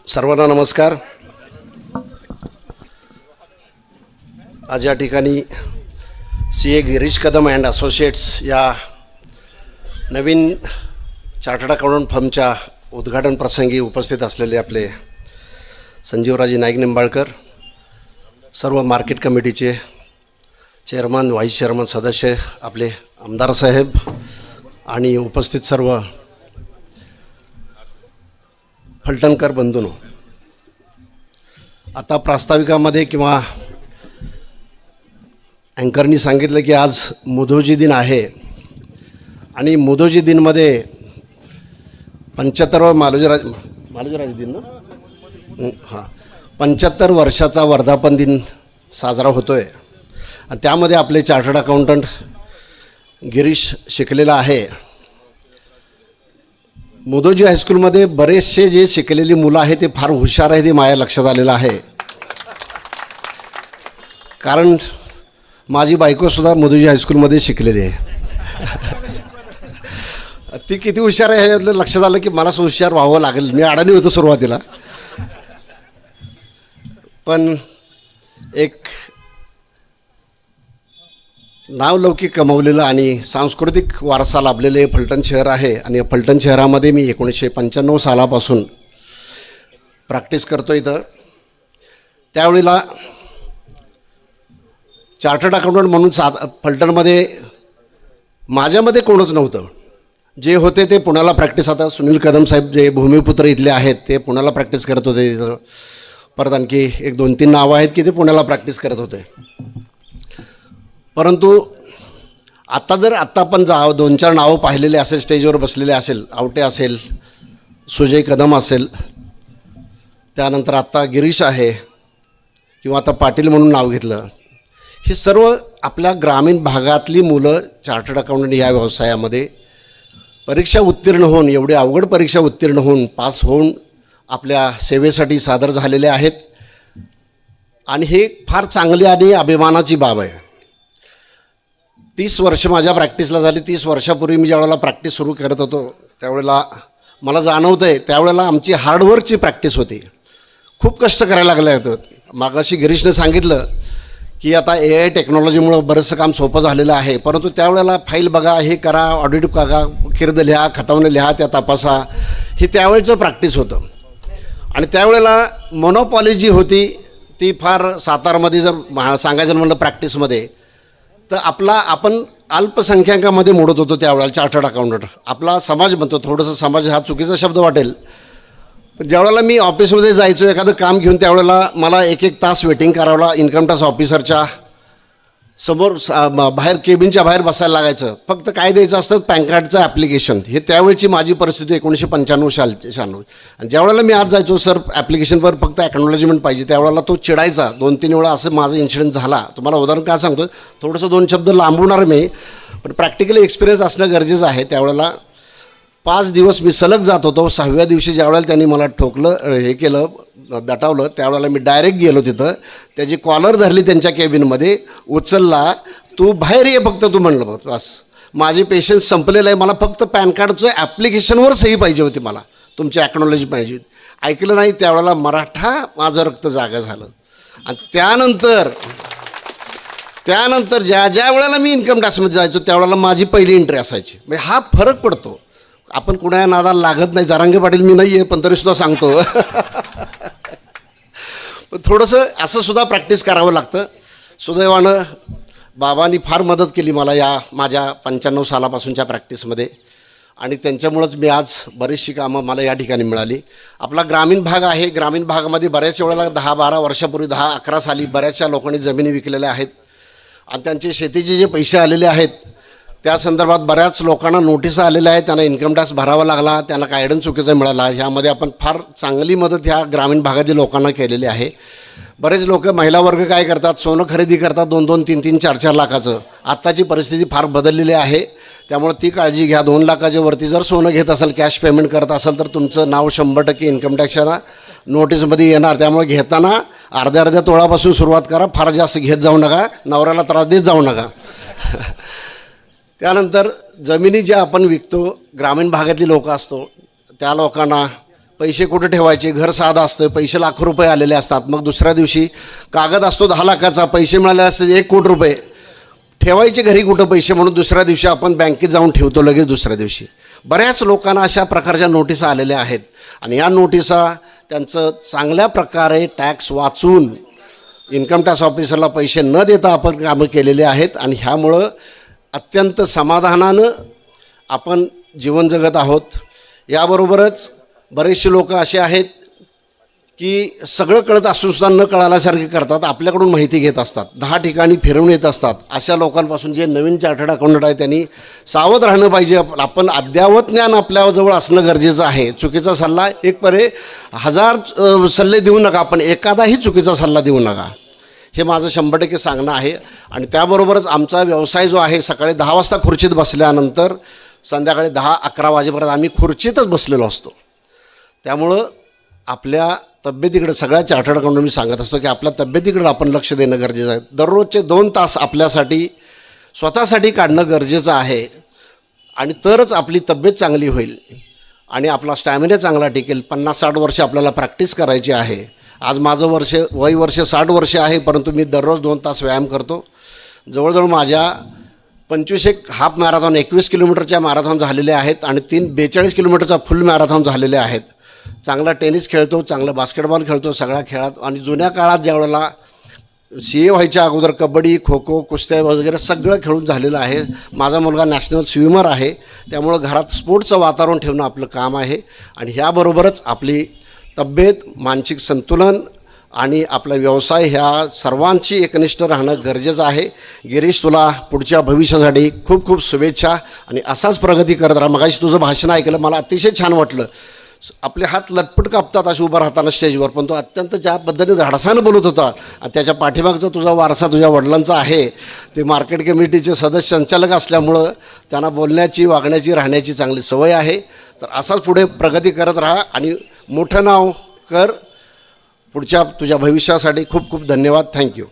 सर्वांना नमस्कार. आज या ठिकाणी CA Girish Kadam and associates या नवीन चार्टर्ड अकाउंटंट फर्मच्या उद्घाटन प्रसंगी उपस्थित असलेले आपले संजीवराजे नाईक निंबाळकर, सर्व मार्केट कमिटीचे चेअरमन, व्हाईस चेअरमन, सदस्य, आपले आमदार साहेब आणि उपस्थित सर्व फलटणकर बंधूंनो, आता प्रास्ताविकामध्ये किंवा अँकरनी सांगितलं की आज मुधोजी दिन आहे आणि मुधोजी दिनमध्ये 75वा मालोजीराजे दिन ना, हां, 75 वर्षाचा वर्धापन दिन साजरा होतो आहे आणि त्यामध्ये आपले चार्टर्ड अकाउंटंट गिरीश शिकलेला आहे. मुधोजी हायस्कूलमध्ये बरेचसे जे शिकलेली मुलं आहेत ते फार हुशार आहे, ते माझ्या लक्षात आलेलं आहे. कारण माझी बायकोसुद्धा मुधोजी हायस्कूलमध्ये शिकलेली आहे. ती किती हुशार आहे हे लक्षात आलं की मला हुशार व्हावं लागेल. मी अडाणी होतो सुरुवातीला, पण एक नावलौकिक कमवलेलं आणि सांस्कृतिक वारसा लाभलेले फलटण शहर आहे आणि फलटण शहरामध्ये मी 1995 सालापासून प्रॅक्टिस करतो इथं. त्यावेळेला चार्टर्ड अकाउंटंट म्हणून फलटणमध्ये माझ्यामध्ये कोणच नव्हतं. जे होते ते पुण्याला प्रॅक्टिस, आता सुनील कदम साहेब जे भूमिपुत्र इथले आहेत ते पुण्याला प्रॅक्टिस करत होते तिथं. परत आणखी 1-2-3 नावं आहेत की ते पुण्याला प्रॅक्टिस करत होते. परंतु आत्ता आपण 2-4 नावं पाहिलेले असेल, स्टेजवर बसलेले असेल, आवटे असेल, सुजय कदम असेल, त्यानंतर आत्ता गिरीश आहे किंवा आता पाटील म्हणून नाव घेतलं, हे सर्व आपल्या ग्रामीण भागातली मुलं चार्टर्ड अकाउंटंट या व्यवसायामध्ये परीक्षा उत्तीर्ण होऊन, एवढी अवघड परीक्षा उत्तीर्ण होऊन, पास होऊन आपल्या सेवेसाठी सादर झालेले आहेत. आणि हे फार चांगली आणि अभिमानाची बाब आहे. 30 वर्ष माझ्या प्रॅक्टिसला झाली. 30 वर्षापूर्वी मी ज्यावेळेला प्रॅक्टिस सुरू करत होतो त्यावेळेला मला जाणवतं आहे त्यावेळेला आमची हार्डवर्कची प्रॅक्टिस होती. खूप कष्ट करायला लागले होतं. मागाशी गिरीशने सांगितलं की आता AI टेक्नॉलॉजीमुळं बरंचसं काम सोपं झालेलं आहे, परंतु त्यावेळेला फाईल बघा, हे करा, ऑडिट बघा, किर्द लिहा, खतावणे लिहा, त्या तपासा, हे त्यावेळचं प्रॅक्टिस होतं. आणि त्यावेळेला मोनोपॉली जी होती ती फार सातारमध्ये जर सांगायचं म्हणलं प्रॅक्टिसमध्ये तर आपण अल्पसंख्याकामध्ये मोडत होतो त्यावेळेला चार्टर्ड अकाउंटंट. आपला समाज म्हणतो, थोडंसं समाज हा चुकीचा शब्द वाटेल, पण ज्यावेळेला मी ऑफिसमध्ये जायचो एखादं काम घेऊन त्यावेळेला मला 1-1 तास वेटिंग करावं, इन्कम टॅक्स ऑफिसरच्या समोर बाहेर केबिनच्या बाहेर बसायला लागायचं. फक्त काय द्यायचं असतं, पॅन कार्डचं ॲप्लिकेशन. हे त्यावेळची माझी परिस्थिती 1995 आणि ज्यावेळेला मी आज जायचो, सर ॲप्लिकेशनवर फक्त ॲक्नॉलॉजमेंट पाहिजे, त्यावेळेला तो चिडायचा. 2-3 वेळा असं माझं इन्सिडेंट झाला. तुम्हाला उदाहरण काय सांगतो, थोडंसं 2 शब्द लांबवणार मी, पण प्रॅक्टिकली एक्सपिरियन्स असणं गरजेचं आहे. त्यावेळेला 5 दिवस मी सलग जात होतो. 6व्या दिवशी ज्यावेळेला त्यांनी मला ठोकलं, हे केलं, दटावलं, त्यावेळेला मी डायरेक्ट गेलो तिथं. त्याची कॉलर धरली त्यांच्या केबिनमध्ये, उचलला, तू बाहेर ये फक्त, तू म्हणलं बस, माझे पेशन्स संपलेलं आहे, मला फक्त पॅन कार्डचं ॲप्लिकेशनवर सही पाहिजे होती, मला तुमची ॲक्नॉलॉजी पाहिजे होती. ऐकलं नाही त्यावेळेला मराठा माझं रक्त जागा झालं. आणि त्यानंतर ज्या वेळेला मी इन्कम टॅक्समध्ये जायचो त्यावेळेला माझी पहिली एंट्री असायची. म्हणजे हा फरक पडतो. आपण कुणा नादाला लागत नाही. जारांगे पाटील मी नाही आहे, पण तरीसुद्धा सांगतो पण थोडंसं असं सुद्धा प्रॅक्टिस करावं लागतं. सुदैवानं बाबांनी फार मदत केली मला या माझ्या 95 सालापासूनच्या प्रॅक्टिसमध्ये आणि त्यांच्यामुळंच मी आज बरीचशी कामं मला या ठिकाणी मिळाली. आपला ग्रामीण भाग आहे. ग्रामीण भागामध्ये बऱ्याच वेळेला 10-12 वर्षापूर्वी, 10-11 साली बऱ्याचशा लोकांनी जमिनी विकलेल्या आहेत आणि त्यांचे शेतीचे जे पैसे आलेले आहेत त्या संदर्भात बऱ्याच लोकांना नोटिसा आलेल्या आहेत. त्यांना इन्कम टॅक्स भरावा लागला, त्यांना गायडन्स चुकीचा मिळाला. ह्यामध्ये आपण फार चांगली मदत ह्या ग्रामीण भागातील लोकांना केलेली आहे. बरेच लोक, महिला वर्ग काय करतात, सोनं खरेदी करतात 2-2, 3-3, 4-4 लाखाचं. आत्ताची परिस्थिती फार बदललेली आहे, त्यामुळे ती काळजी घ्या. 2 लाखाच्या वरती जर सोनं घेत असाल, कॅश पेमेंट करत असाल तर तुमचं नाव 100% इन्कम टॅक्सच्या नोटीसमध्ये येणार. त्यामुळे घेताना अर्ध्या तोळापासून सुरुवात करा, फार जास्त घेत जाऊ नका, नवऱ्याला त्रास देत जाऊ नका. त्यानंतर जमिनी ज्या आपण विकतो, ग्रामीण भागातली लोक असतो त्या लोकांना पैसे कुठे ठेवायचे, घर साधं असतं, पैसे लाखो रुपये आलेले असतात, मग दुसऱ्या दिवशी कागद असतो 10 लाखाचा, पैसे मिळाले असते 1 कोटी रुपये, ठेवायचे घरी कुठं पैसे म्हणून दुसऱ्या दिवशी आपण बँकेत जाऊन ठेवतो लगेच दुसऱ्या दिवशी. बऱ्याच लोकांना अशा प्रकारच्या नोटिसा आलेल्या आहेत आणि या नोटिसा त्यांचं चांगल्या प्रकारे टॅक्स वाचून इन्कम टॅक्स ऑफिसरला पैसे न देता आपण कामं केलेले आहेत आणि ह्यामुळं अत्यंत समाधानानं आपण जीवन जगत आहोत. याबरोबरच बरेचसे लोक असे आहेत की सगळं कळत असूनसुद्धा न कळाल्यासारखे करतात, आपल्याकडून माहिती घेत असतात, 10 ठिकाणी फिरवून येत असतात. अशा लोकांपासून जे नवीन चार्टर्ड अकाउंटंट आहे त्यांनी सावध राहणं पाहिजे. आपण अद्ययावत ज्ञान आपल्याजवळ असणं गरजेचं आहे. चुकीचा सल्ला एक परे 1000 सल्ले देऊ नका, पण एखादाही चुकीचा सल्ला देऊ नका, हे माझं 100% सांगणं आहे. आणि त्याबरोबरच आमचा व्यवसाय जो आहे, सकाळी 10 वाजता खुर्चीत बसल्यानंतर संध्याकाळी 10-11 वाजेपर्यंत आम्ही खुर्चीतच बसलेलो असतो. त्यामुळं आपल्या तब्येतीकडे सगळ्या चार्टर्ड अकाउंटंट मी सांगत असतो की आपल्या तब्येतीकडे आपण लक्ष देणं गरजेचं आहे. दररोजचे 2 तास आपल्यासाठी स्वतःसाठी काढणं गरजेचं आहे आणि तरच आपली तब्येत चांगली होईल आणि आपला स्टॅमिना चांगला टिकेल. 50-60 वर्ष आपल्याला प्रॅक्टिस करायची आहे. आज माझं वय 60 वर्ष आहे, परंतु मी दररोज 2 तास व्यायाम करतो. जवळजवळ माझ्या 25 हाफ मॅरेथॉन, 21 किलोमीटरच्या मॅरेथॉन झालेले आहेत आणि 42 किलोमीटरचा फुल मॅरेथॉन झालेले आहेत. चांगला टेनिस खेळतो, चांगला बास्केटबॉल खेळतो सगळ्या खेळात. आणि जुन्या काळात ज्यावेळेला CA व्हायच्या अगोदर कबड्डी, खो खो, कुस्त्या वगैरे सगळं खेळून झालेलं आहे. माझा मुलगा नॅशनल स्विमर आहे. त्यामुळं घरात स्पोर्ट्सचं वातावरण ठेवणं आपलं काम आहे. आणि ह्याबरोबरच आपली तब्येत, मानसिक संतुलन आणि आपला व्यवसाय ह्या सर्वांची एकनिष्ठ राहणं गरजेचं आहे. गिरीश, तुला पुढच्या भविष्यासाठी खूप खूप शुभेच्छा आणि असाच प्रगती करत राहा. मगाशी तुझं भाषण ऐकलं, मला अतिशय छान वाटलं. आपले हात लटपट कापतात असे उभं राहताना स्टेजवर, पण तो अत्यंत ज्या पद्धतीने धाडसानं बोलत होता आणि त्याच्या पाठीमागचा तुझा वारसा तुझ्या वडिलांचा आहे. ते मार्केट कमिटीचे सदस्य संचालक असल्यामुळं त्यांना बोलण्याची, वागण्याची, राहण्याची चांगली सवय आहे. तर असाच पुढे प्रगती करत राहा आणि मोठं नाव कर. पुढच्या तुझ्या भविष्यासाठी खूप खूप धन्यवाद. थँक्यू.